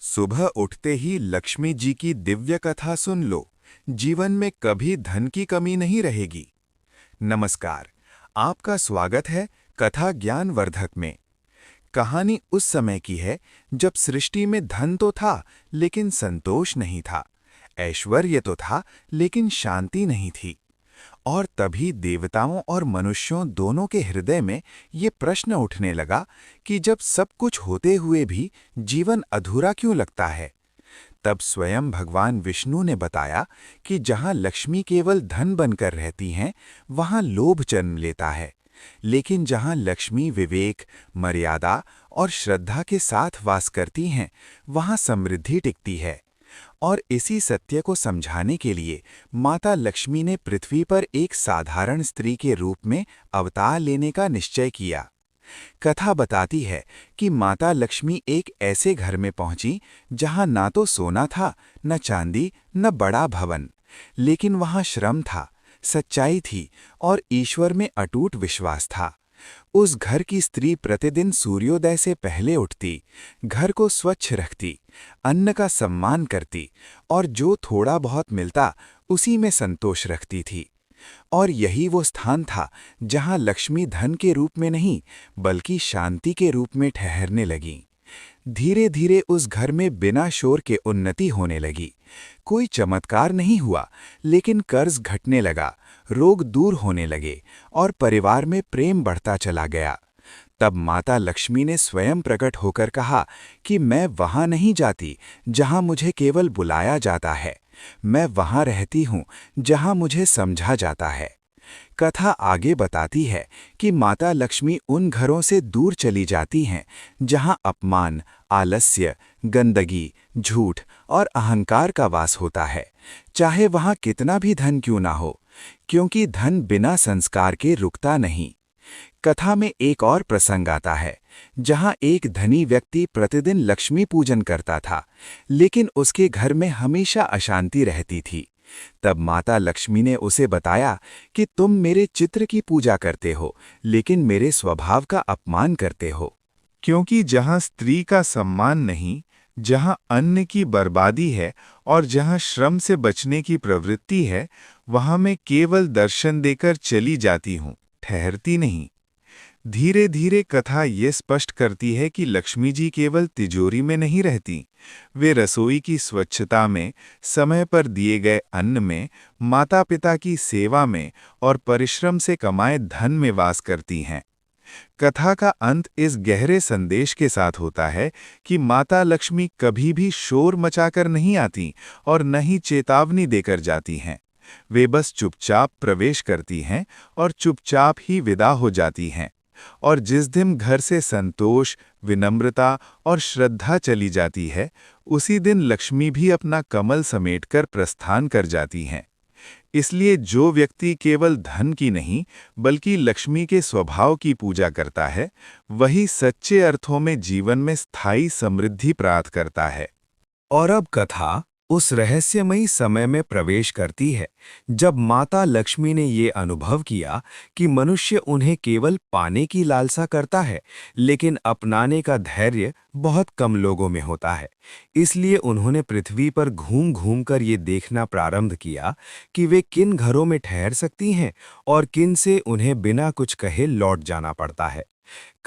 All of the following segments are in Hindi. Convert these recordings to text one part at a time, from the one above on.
सुबह उठते ही लक्ष्मी जी की दिव्य कथा सुन लो। जीवन में कभी धन की कमी नहीं रहेगी। नमस्कार, आपका स्वागत है कथा ज्ञानवर्धक में। कहानी उस समय की है जब सृष्टि में धन तो था लेकिन संतोष नहीं था, ऐश्वर्य तो था लेकिन शांति नहीं थी। और तभी देवताओं और मनुष्यों दोनों के हृदय में ये प्रश्न उठने लगा कि जब सब कुछ होते हुए भी जीवन अधूरा क्यों लगता है। तब स्वयं भगवान विष्णु ने बताया कि जहाँ लक्ष्मी केवल धन बनकर रहती हैं, वहाँ लोभ जन्म लेता है, लेकिन जहाँ लक्ष्मी विवेक, मर्यादा और श्रद्धा के साथ वास करती हैं, वहाँ समृद्धि टिकती है। और इसी सत्य को समझाने के लिए माता लक्ष्मी ने पृथ्वी पर एक साधारण स्त्री के रूप में अवतार लेने का निश्चय किया। कथा बताती है कि माता लक्ष्मी एक ऐसे घर में पहुंची जहां ना तो सोना था, न चांदी, न बड़ा भवन, लेकिन वहां श्रम था, सच्चाई थी और ईश्वर में अटूट विश्वास था। उस घर की स्त्री प्रतिदिन सूर्योदय से पहले उठती, घर को स्वच्छ रखती, अन्न का सम्मान करती और जो थोड़ा बहुत मिलता उसी में संतोष रखती थी। और यही वो स्थान था जहां लक्ष्मी धन के रूप में नहीं बल्कि शांति के रूप में ठहरने लगी। धीरे धीरे उस घर में बिना शोर के उन्नति होने लगी। कोई चमत्कार नहीं हुआ, लेकिन कर्ज घटने लगा, रोग दूर होने लगे और परिवार में प्रेम बढ़ता चला गया। तब माता लक्ष्मी ने स्वयं प्रकट होकर कहा कि मैं वहां नहीं जाती जहां मुझे केवल बुलाया जाता है, मैं वहां रहती हूं जहां मुझे समझा जाता है। कथा आगे बताती है कि माता लक्ष्मी उन घरों से दूर चली जाती हैं जहां अपमान, आलस्य, गंदगी, झूठ और अहंकार का वास होता है, चाहे वहां कितना भी धन क्यों ना हो, क्योंकि धन बिना संस्कार के रुकता नहीं। कथा में एक और प्रसंग आता है जहां एक धनी व्यक्ति प्रतिदिन लक्ष्मी पूजन करता था, लेकिन उसके घर में हमेशा अशांति रहती थी। तब माता लक्ष्मी ने उसे बताया कि तुम मेरे चित्र की पूजा करते हो, लेकिन मेरे स्वभाव का अपमान करते हो। क्योंकि जहां स्त्री का सम्मान नहीं, जहां अन्न की बर्बादी है और जहां श्रम से बचने की प्रवृत्ति है, वहां मैं केवल दर्शन देकर चली जाती हूं, ठहरती नहीं। धीरे धीरे कथा ये स्पष्ट करती है कि लक्ष्मी जी केवल तिजोरी में नहीं रहती, वे रसोई की स्वच्छता में, समय पर दिए गए अन्न में, माता पिता की सेवा में और परिश्रम से कमाए धन में वास करती हैं। कथा का अंत इस गहरे संदेश के साथ होता है कि माता लक्ष्मी कभी भी शोर मचाकर नहीं आती और न ही चेतावनी देकर जाती हैं। वे बस चुपचाप प्रवेश करती हैं और चुपचाप ही विदा हो जाती हैं। और जिस दिन घर से संतोष, विनम्रता और श्रद्धा चली जाती है, उसी दिन लक्ष्मी भी अपना कमल समेटकर प्रस्थान कर जाती हैं। इसलिए जो व्यक्ति केवल धन की नहीं बल्कि लक्ष्मी के स्वभाव की पूजा करता है, वही सच्चे अर्थों में जीवन में स्थायी समृद्धि प्राप्त करता है। और अब कथा उस रहस्यमयी समय में प्रवेश करती है जब माता लक्ष्मी ने ये अनुभव किया कि मनुष्य उन्हें केवल पाने की लालसा करता है, लेकिन अपनाने का धैर्य बहुत कम लोगों में होता है। इसलिए उन्होंने पृथ्वी पर घूम घूम कर ये देखना प्रारंभ किया कि वे किन घरों में ठहर सकती हैं और किन से उन्हें बिना कुछ कहे लौट जाना पड़ता है।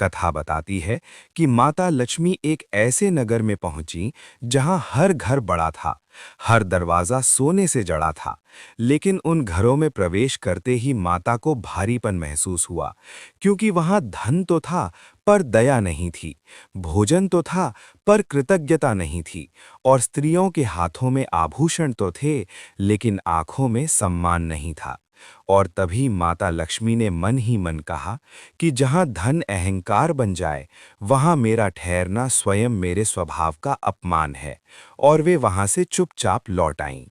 कथा बताती है कि माता लक्ष्मी एक ऐसे नगर में पहुंची जहां हर घर बड़ा था, हर दरवाजा सोने से जड़ा था, लेकिन उन घरों में प्रवेश करते ही माता को भारीपन महसूस हुआ, क्योंकि वहां धन तो था पर दया नहीं थी, भोजन तो था पर कृतज्ञता नहीं थी, और स्त्रियों के हाथों में आभूषण तो थे लेकिन आंखों में सम्मान नहीं था। और तभी माता लक्ष्मी ने मन ही मन कहा कि जहां धन अहंकार बन जाए, वहां मेरा ठहरना स्वयं मेरे स्वभाव का अपमान है, और वे वहां से चुपचाप लौट आईं।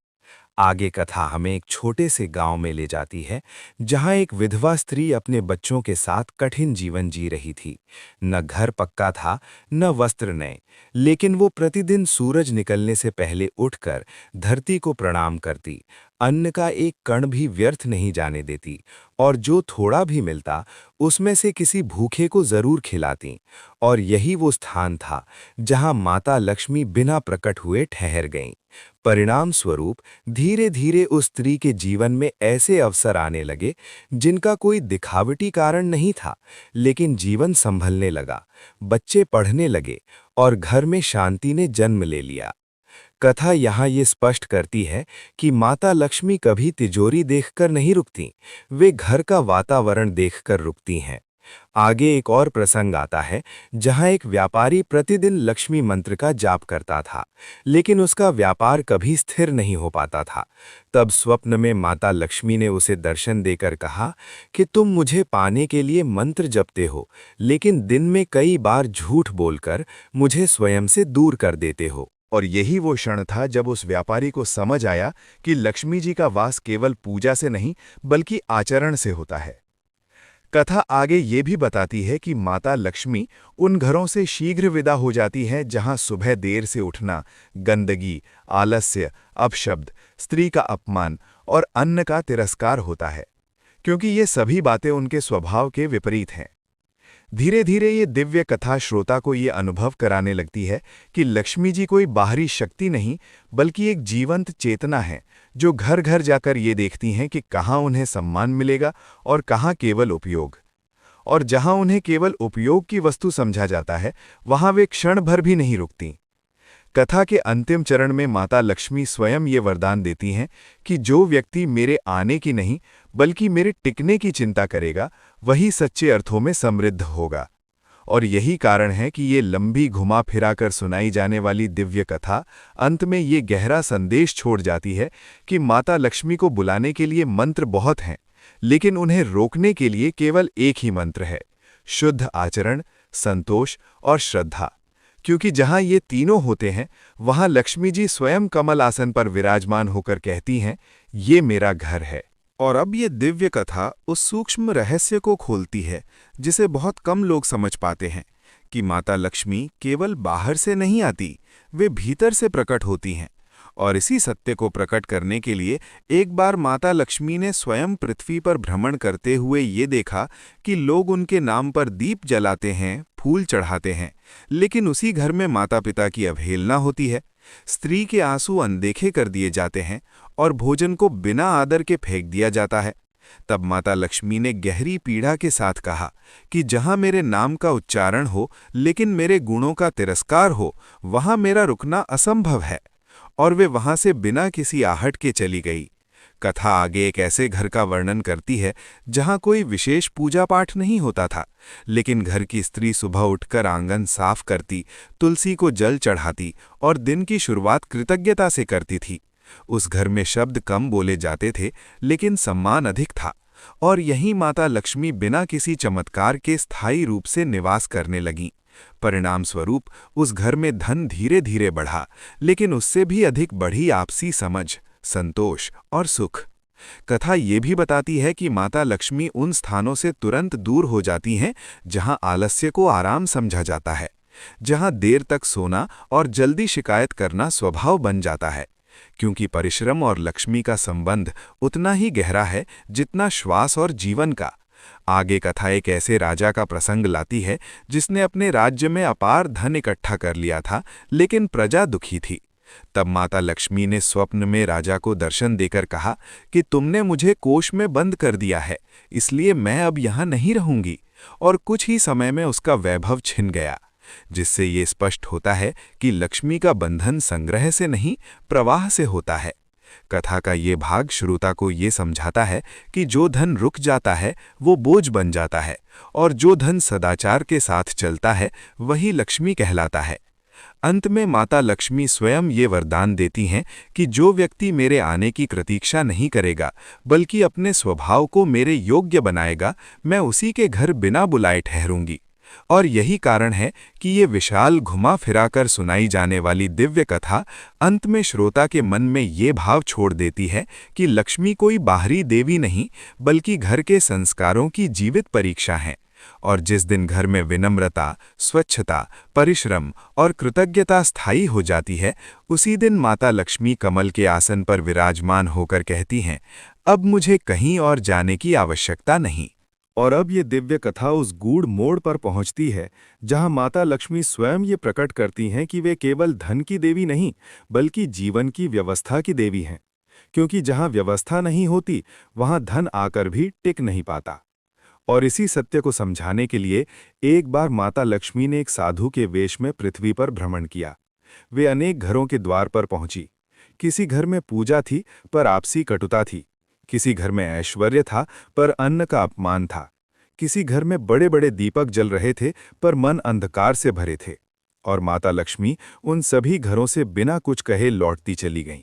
आगे कथा हमें एक छोटे से गांव में ले जाती है जहां एक विधवा स्त्री अपने बच्चों के साथ कठिन जीवन जी रही थी। न घर पक्का था, न वस्त्र नए, लेकिन वो प्रतिदिन सूरज निकलने से पहले उठकर धरती को प्रणाम करती, अन्न का एक कण भी व्यर्थ नहीं जाने देती और जो थोड़ा भी मिलता उसमें से किसी भूखे को जरूर खिलाती। और यही वो स्थान था जहां माता लक्ष्मी बिना प्रकट हुए ठहर गईं। परिणाम स्वरूप धीरे धीरे उस स्त्री के जीवन में ऐसे अवसर आने लगे जिनका कोई दिखावटी कारण नहीं था, लेकिन जीवन संभलने लगा, बच्चे पढ़ने लगे और घर में शांति ने जन्म ले लिया। कथा यहाँ ये स्पष्ट करती है कि माता लक्ष्मी कभी तिजोरी देखकर नहीं रुकती, वे घर का वातावरण देखकर रुकती हैं। आगे एक और प्रसंग आता है जहाँ एक व्यापारी प्रतिदिन लक्ष्मी मंत्र का जाप करता था, लेकिन उसका व्यापार कभी स्थिर नहीं हो पाता था। तब स्वप्न में माता लक्ष्मी ने उसे दर्शन देकर कहा कि तुम मुझे पाने के लिए मंत्र जपते हो, लेकिन दिन में कई बार झूठ बोलकर मुझे स्वयं से दूर कर देते हो। और यही वो क्षण था जब उस व्यापारी को समझ आया कि लक्ष्मी जी का वास केवल पूजा से नहीं बल्कि आचरण से होता है। कथा आगे ये भी बताती है कि माता लक्ष्मी उन घरों से शीघ्र विदा हो जाती हैं जहां सुबह देर से उठना, गंदगी, आलस्य, अपशब्द, स्त्री का अपमान और अन्न का तिरस्कार होता है, क्योंकि ये सभी बातें उनके स्वभाव के विपरीत हैं। धीरे धीरे ये दिव्य कथा श्रोता को ये अनुभव कराने लगती है कि लक्ष्मी जी कोई बाहरी शक्ति नहीं बल्कि एक जीवंत चेतना है जो घर घर जाकर ये देखती हैं कि कहाँ उन्हें सम्मान मिलेगा और कहाँ केवल उपयोग। और जहाँ उन्हें केवल उपयोग की वस्तु समझा जाता है वहाँ वे क्षण भर भी नहीं रुकती। कथा के अंतिम चरण में माता लक्ष्मी स्वयं ये वरदान देती हैं कि जो व्यक्ति मेरे आने की नहीं बल्कि मेरे टिकने की चिंता करेगा वही सच्चे अर्थों में समृद्ध होगा। और यही कारण है कि ये लंबी घुमा फिरा कर सुनाई जाने वाली दिव्य कथा अंत में ये गहरा संदेश छोड़ जाती है कि माता लक्ष्मी को बुलाने के लिए मंत्र बहुत हैं, लेकिन उन्हें रोकने के लिए केवल एक ही मंत्र है: शुद्ध आचरण, संतोष और श्रद्धा। क्योंकि जहां ये तीनों होते हैं वहां लक्ष्मी जी स्वयं कमल आसन पर विराजमान होकर कहती हैं, ये मेरा घर है। और अब ये दिव्य कथा उस सूक्ष्म रहस्य को खोलती है जिसे बहुत कम लोग समझ पाते हैं कि माता लक्ष्मी केवल बाहर से नहीं आती, वे भीतर से प्रकट होती हैं। और इसी सत्य को प्रकट करने के लिए एक बार माता लक्ष्मी ने स्वयं पृथ्वी पर भ्रमण करते हुए ये देखा कि लोग उनके नाम पर दीप जलाते हैं, फूल चढ़ाते हैं, लेकिन उसी घर में माता पिता की अवहेलना होती है। स्त्री के आंसू अनदेखे कर दिए जाते हैं और भोजन को बिना आदर के फेंक दिया जाता है। तब माता लक्ष्मी ने गहरी पीड़ा के साथ कहा कि जहां मेरे नाम का उच्चारण हो लेकिन मेरे गुणों का तिरस्कार हो, वहां मेरा रुकना असंभव है। और वे वहां से बिना किसी आहट के चली गई। कथा आगे एक ऐसे घर का वर्णन करती है जहां कोई विशेष पूजा पाठ नहीं होता था, लेकिन घर की स्त्री सुबह उठकर आंगन साफ करती, तुलसी को जल चढ़ाती और दिन की शुरुआत कृतज्ञता से करती थी। उस घर में शब्द कम बोले जाते थे लेकिन सम्मान अधिक था। और यहीं माता लक्ष्मी बिना किसी चमत्कार के स्थायी रूप से निवास करने लगीं। परिणाम स्वरूप उस घर में धन धीरे धीरे बढ़ा, लेकिन उससे भी अधिक बढ़ी आपसी समझ, संतोष और सुख। कथा ये भी बताती है कि माता लक्ष्मी उन स्थानों से तुरंत दूर हो जाती हैं जहां आलस्य को आराम समझा जाता है, जहां देर तक सोना और जल्दी शिकायत करना स्वभाव बन जाता है, क्योंकि परिश्रम और लक्ष्मी का संबंध उतना ही गहरा है जितना श्वास और जीवन का। आगे कथा एक ऐसे राजा का प्रसंग लाती है जिसने अपने राज्य में अपार धन इकट्ठा कर लिया था, लेकिन प्रजा दुखी थी। तब माता लक्ष्मी ने स्वप्न में राजा को दर्शन देकर कहा कि तुमने मुझे कोष में बंद कर दिया है, इसलिए मैं अब यहाँ नहीं रहूंगी। और कुछ ही समय में उसका वैभव छिन गया, जिससे ये स्पष्ट होता है कि लक्ष्मी का बंधन संग्रह से नहीं, प्रवाह से होता है। कथा का ये भाग श्रोता को ये समझाता है कि जो धन रुक जाता है वो बोझ बन जाता है, और जो धन सदाचार के साथ चलता है वही लक्ष्मी कहलाता है। अंत में माता लक्ष्मी स्वयं ये वरदान देती हैं कि जो व्यक्ति मेरे आने की प्रतीक्षा नहीं करेगा बल्कि अपने स्वभाव को मेरे योग्य बनाएगा, मैं उसी के घर बिना बुलाए ठहरूंगी। और यही कारण है कि ये विशाल घुमा फिराकर सुनाई जाने वाली दिव्य कथा अंत में श्रोता के मन में ये भाव छोड़ देती है कि लक्ष्मी कोई बाहरी देवी नहीं बल्कि घर के संस्कारों की जीवित परीक्षा है, और जिस दिन घर में विनम्रता, स्वच्छता, परिश्रम और कृतज्ञता स्थायी हो जाती है, उसी दिन माता लक्ष्मी कमल के आसन पर विराजमान होकर कहती हैं, अब मुझे कहीं और जाने की आवश्यकता नहीं। और अब ये दिव्य कथा उस गूढ़ मोड़ पर पहुंचती है जहां माता लक्ष्मी स्वयं ये प्रकट करती हैं कि वे केवल धन की देवी नहीं, बल्कि जीवन की व्यवस्था की देवी हैं। क्योंकि जहां व्यवस्था नहीं होती, वहां धन आकर भी टिक नहीं पाता। और इसी सत्य को समझाने के लिए एक बार माता लक्ष्मी ने एक साधु के वेश में पृथ्वी पर भ्रमण किया। वे अनेक घरों के द्वार पर पहुंची। किसी घर में पूजा थी, पर आपसी कटुता थी। किसी घर में ऐश्वर्य था, पर अन्न का अपमान था। किसी घर में बड़े बड़े दीपक जल रहे थे, पर मन अंधकार से भरे थे। और माता लक्ष्मी उन सभी घरों से बिना कुछ कहे लौटती चली गईं।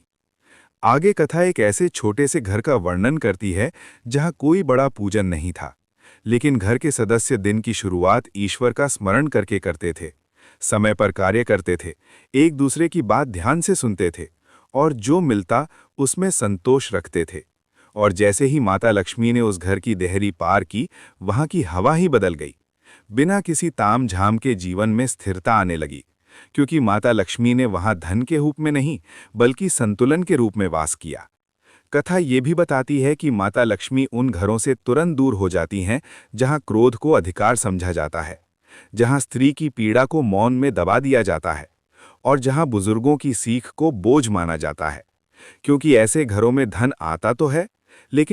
आगे कथा एक ऐसे छोटे से घर का वर्णन करती है जहां कोई बड़ा पूजन नहीं था, लेकिन घर के सदस्य दिन की शुरुआत ईश्वर का स्मरण करके करते थे, समय पर कार्य करते थे, एक दूसरे की बात ध्यान से सुनते थे और जो मिलता उसमें संतोष रखते थे। और जैसे ही माता लक्ष्मी ने उस घर की देहरी पार की, वहां की हवा ही बदल गई। बिना किसी ताम झाम के जीवन में स्थिरता आने लगी, क्योंकि माता लक्ष्मी ने वहां धन के रूप में नहीं, बल्कि संतुलन के रूप में वास किया। कथा ये भी बताती है कि माता लक्ष्मी उन घरों से तुरंत दूर हो जाती हैं जहां क्रोध को अधिकार समझा जाता है, जहां स्त्री की पीड़ा को मौन में दबा दिया जाता है और जहां बुजुर्गों की सीख को बोझ माना जाता है। क्योंकि ऐसे घरों में धन आता तो है, लेकिन